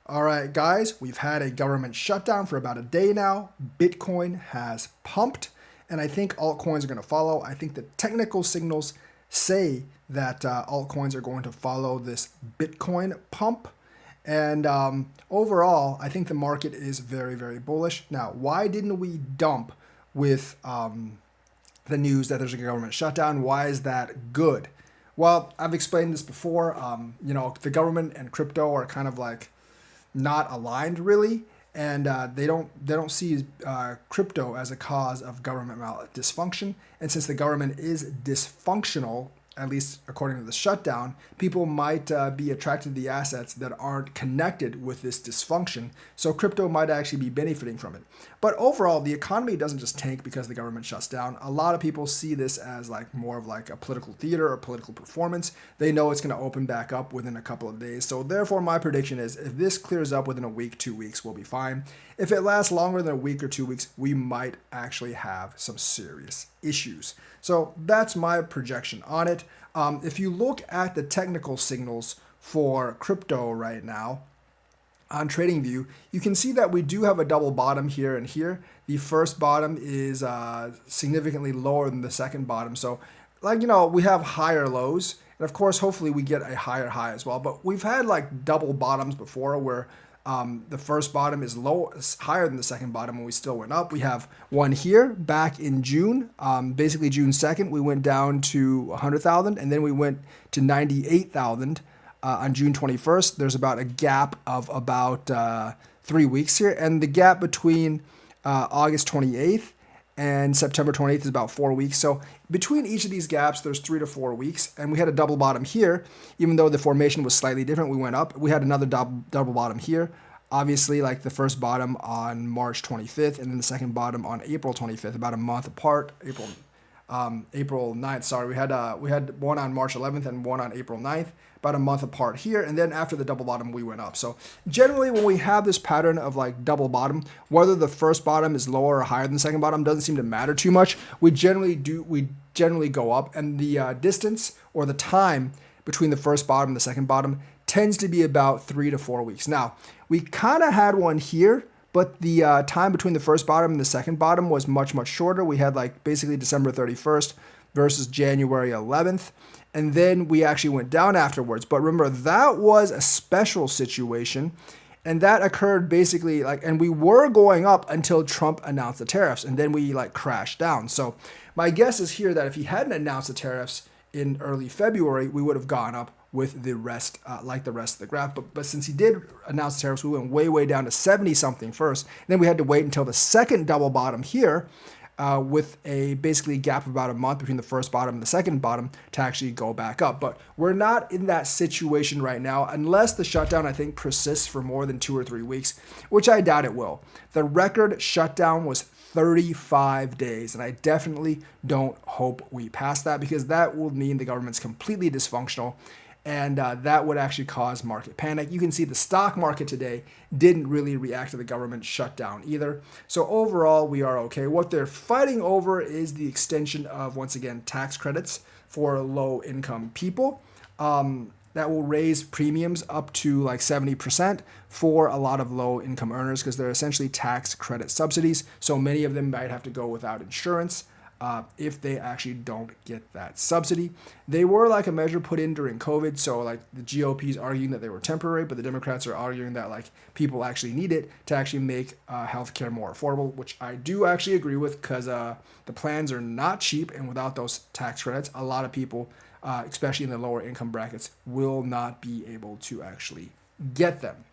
All right, guys, we've had a government shutdown for about a day now. Bitcoin has pumped, and I think altcoins are going to follow. I think the technical signals say that altcoins are going to follow this Bitcoin pump. And overall, I think the market is very, very bullish. Now, why didn't we dump with the news that there's a government shutdown? Why is that good? Well, I've explained this before. The government and crypto are kind of like not aligned really, and they don't see crypto as a cause of government dysfunction. And since the government is dysfunctional, at least according to the shutdown, people might be attracted to the assets that aren't connected with this dysfunction. So crypto might actually be benefiting from it. But overall, the economy doesn't just tank because the government shuts down. A lot of people see this as like more of like a political theater or political performance. They know it's going to open back up within a couple of days. So therefore, my prediction is if this clears up within a week, 2 weeks, we'll be fine. If it lasts longer than a week or 2 weeks, we might actually have some serious issues. So that's my projection on it. If you look at the technical signals for crypto right now on TradingView, you can see that we do have a double bottom here and here. The first bottom is significantly lower than the second bottom. So, we have higher lows. And of course, hopefully we get a higher high as well. But we've had like double bottoms before where the first bottom is higher than the second bottom, and we still went up. We have one here back in June, basically June 2nd. We went down to 100,000, and then we went to 98,000 on June 21st. There's about a gap of about 3 weeks here, and the gap between August 28th and September 28th is about 4 weeks. So between each of these gaps, there's 3 to 4 weeks. And we had a double bottom here, even though the formation was slightly different. We went up. We had another double bottom here. Obviously, like the first bottom on March 25th, and then the second bottom on April 25th, about a month apart. April 9th. Sorry, we had one on March 11th and one on April 9th, about a month apart here. And then after the double bottom, we went up. So generally, when we have this pattern of like double bottom, whether the first bottom is lower or higher than the second bottom doesn't seem to matter too much. We generally go up, and the distance or the time between the first bottom and the second bottom tends to be about 3 to 4 weeks. Now, we kind of had one here, but the time between the first bottom and the second bottom was much, much shorter. We had like basically December 31st versus January 11th. And then we actually went down afterwards. But remember, that was a special situation. And that occurred basically and we were going up until Trump announced the tariffs. And then we crashed down. So my guess is here that if he hadn't announced the tariffs in early February, we would have gone up with the rest, like the rest of the graph. But since he did announce the tariffs, we went way down to 70 something first. And then we had to wait until the second double bottom here with a basically gap of about a month between the first bottom and the second bottom to actually go back up. But we're not in that situation right now unless the shutdown, I think, persists for more than 2 or 3 weeks, which I doubt it will. The record shutdown was 35 days, and I definitely don't hope we pass that because that will mean the government's completely dysfunctional. And that would actually cause market panic. You can see the stock market today didn't really react to the government shutdown either. So overall, we are okay. What they're fighting over is the extension of, once again, tax credits for low-income people. That will raise premiums up to 70% for a lot of low-income earners because they're essentially tax credit subsidies. So many of them might have to go without insurance. If they actually don't get that subsidy. They were a measure put in during COVID, so the GOP is arguing that they were temporary, but the Democrats are arguing that people actually need it to actually make healthcare more affordable, which I do actually agree with because the plans are not cheap, and without those tax credits, a lot of people, especially in the lower income brackets, will not be able to actually get them.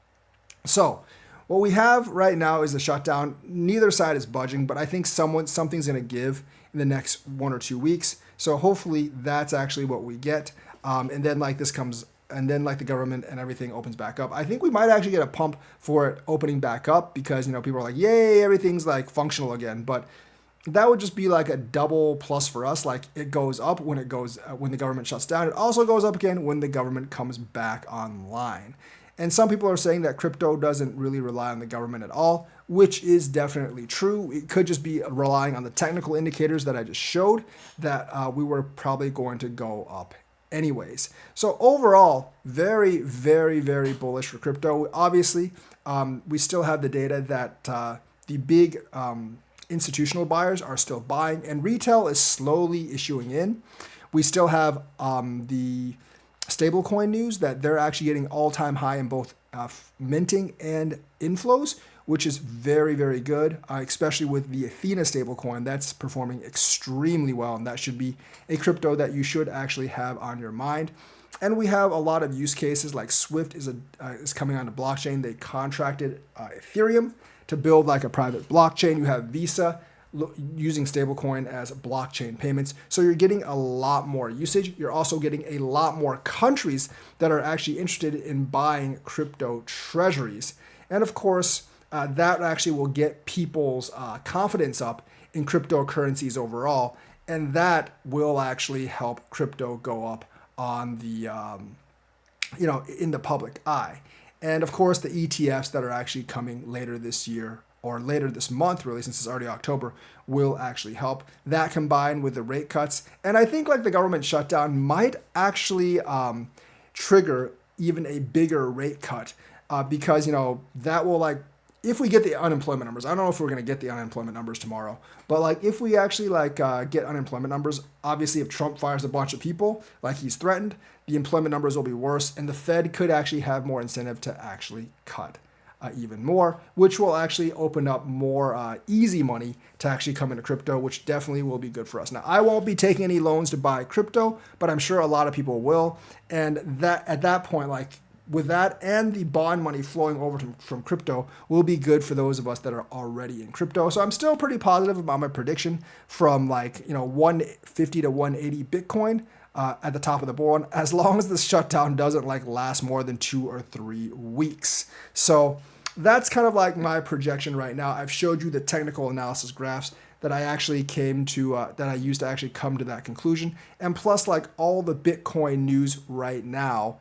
So what we have right now is the shutdown. Neither side is budging, but I think something's going to give in the next 1 or 2 weeks. So hopefully that's actually what we get. And then this comes, and then the government and everything opens back up. I think we might actually get a pump for it opening back up because, people are yay, everything's functional again. But that would just be a double plus for us. It goes up when the government shuts down. It also goes up again when the government comes back online. And some people are saying that crypto doesn't really rely on the government at all, which is definitely true. It could just be relying on the technical indicators that I just showed that we were probably going to go up anyways. So overall, very, very, very bullish for crypto. Obviously, we still have the data that the big institutional buyers are still buying, and retail is slowly issuing in. We still have the stablecoin news that they're actually getting all-time high in both minting and inflows, which is very, very good, especially with the Athena stablecoin. That's performing extremely well, and that should be a crypto that you should actually have on your mind. And we have a lot of use cases, like Swift is coming onto blockchain. They contracted Ethereum to build like a private blockchain. You have Visa using stablecoin as blockchain payments. So you're getting a lot more usage. You're also getting a lot more countries that are actually interested in buying crypto treasuries. And of course, that actually will get people's confidence up in cryptocurrencies overall. And that will actually help crypto go up on the, in the public eye. And of course, the ETFs that are actually coming later this year or later this month, really, since it's already October, will actually help. That combined with the rate cuts. And I think like the government shutdown might actually trigger even a bigger rate cut because, that will if we get the unemployment numbers, I don't know if we're going to get the unemployment numbers tomorrow, but if we actually get unemployment numbers, obviously if Trump fires a bunch of people like he's threatened, the employment numbers will be worse, and the Fed could actually have more incentive to actually cut even more, which will actually open up more easy money to actually come into crypto, which definitely will be good for us. Now, I won't be taking any loans to buy crypto, but I'm sure a lot of people will, and that at that point, with that and the bond money flowing over from crypto will be good for those of us that are already in crypto. So I'm still pretty positive about my prediction from 150 to 180 Bitcoin at the top of the board, as long as the shutdown doesn't last more than 2 or 3 weeks. So that's kind of my projection right now. I've showed you the technical analysis graphs that I actually came to, that I used to actually come to that conclusion. And plus all the Bitcoin news right now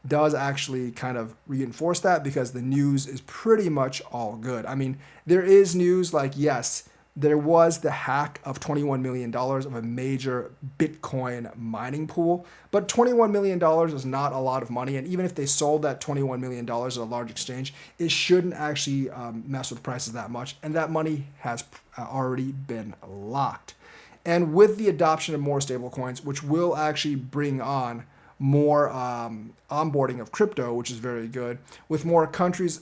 does actually kind of reinforce that, because the news is pretty much all good. I mean, there is news yes, there was the hack of $21 million of a major Bitcoin mining pool, but $21 million is not a lot of money. And even if they sold that $21 million at a large exchange, it shouldn't actually mess with prices that much. And that money has already been locked. And with the adoption of more stablecoins, which will actually bring on more onboarding of crypto, which is very good, with more countries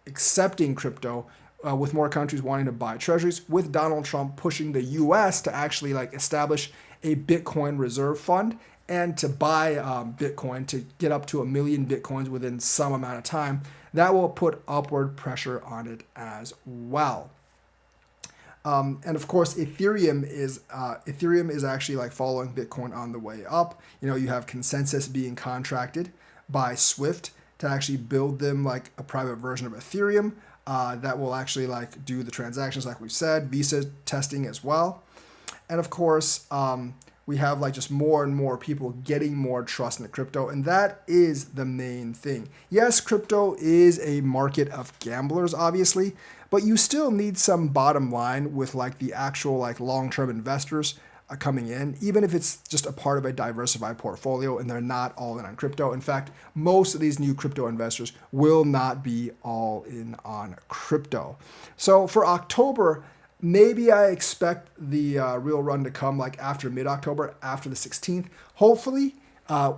accepting crypto, with more countries wanting to buy treasuries, with Donald Trump pushing the U.S. to actually establish a Bitcoin reserve fund and to buy Bitcoin to get up to 1 million Bitcoins within some amount of time, that will put upward pressure on it as well. And of course, Ethereum is actually following Bitcoin on the way up. You have consensus being contracted by Swift to actually build them a private version of Ethereum that will actually do the transactions like we've said. Visa testing as well, and of course we have just more and more people getting more trust in the crypto, and that is the main thing. Yes, crypto is a market of gamblers, obviously, but you still need some bottom line with the actual long-term investors coming in, even if it's just a part of a diversified portfolio and they're not all in on crypto. In fact, most of these new crypto investors will not be all in on crypto. So for October, maybe I expect the real run to come after mid-October, after the 16th. Hopefully,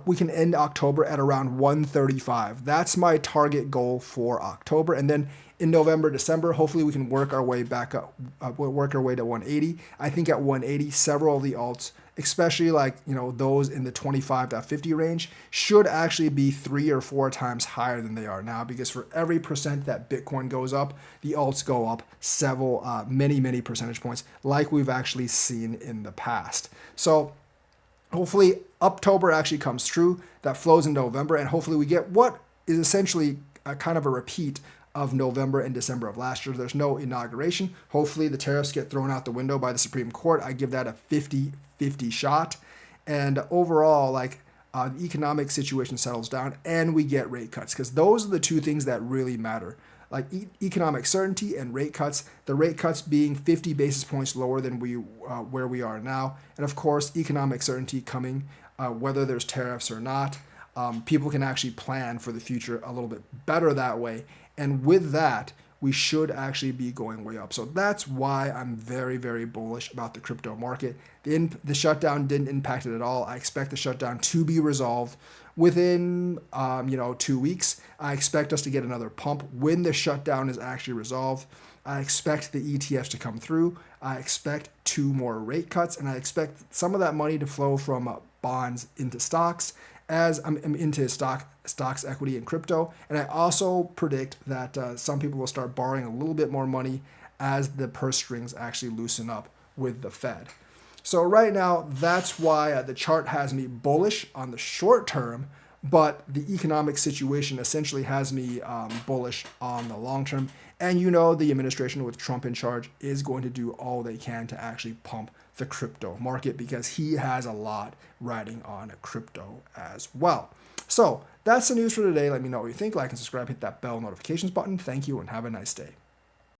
we can end October at around 135. That's my target goal for October. And then in November, December, hopefully we can work our way back up, work our way to 180. I think at 180, several of the alts, especially those in the 25 to 50 range, should actually be 3 or 4 times higher than they are now, because for every percent that Bitcoin goes up, the alts go up many percentage points, like we've actually seen in the past. So hopefully October actually comes true, that flows in November, and hopefully we get what is essentially a kind of a repeat of November and December of last year. There's no inauguration. Hopefully the tariffs get thrown out the window by the Supreme Court. I give that a 50-50 shot. And overall, the economic situation settles down and we get rate cuts, because those are the two things that really matter. Economic certainty and rate cuts, the rate cuts being 50 basis points lower than where we are now. And of course, economic certainty coming whether there's tariffs or not. People can actually plan for the future a little bit better that way. And with that, we should actually be going way up. So that's why I'm very, very bullish about the crypto market. The shutdown didn't impact it at all. I expect the shutdown to be resolved within 2 weeks. I expect us to get another pump when the shutdown is actually resolved. I expect the ETFs to come through. I expect 2 more rate cuts, and I expect some of that money to flow from bonds into stocks, as I'm into stocks, equity, and crypto. And I also predict that some people will start borrowing a little bit more money as the purse strings actually loosen up with the Fed. So right now, that's why the chart has me bullish on the short term, but the economic situation essentially has me bullish on the long term. And the administration with Trump in charge is going to do all they can to actually pump the crypto market because he has a lot riding on crypto as well. So that's the news for today. Let me know what you think. Like and subscribe, hit that bell notifications button. Thank you and have a nice day.